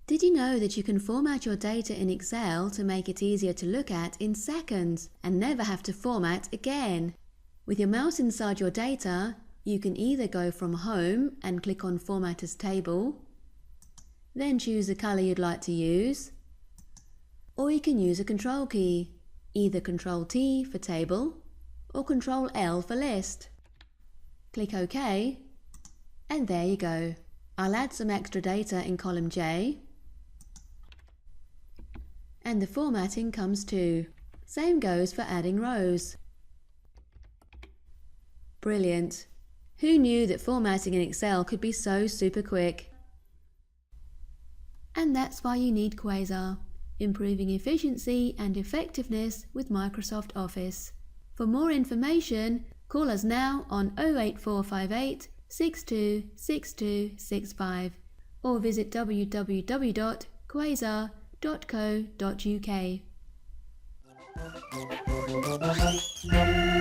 Did you know that you can format your data in Excel to make it easier to look at in seconds and never have to format again? With your mouse inside your data, you can either go from Home and click on Format as Table, then choose the colour you'd like to use, or you can use a control key, either Control T for Table or Control L for List. Click OK, and there you go. I'll add some extra data in column J, and the formatting comes too. Same goes for adding rows. Brilliant! Who knew that formatting in Excel could be so super quick? And that's why you need Quasar, improving efficiency and effectiveness with Microsoft Office. For more information, call us now on 08458 626265 or visit www.quasar.co.uk.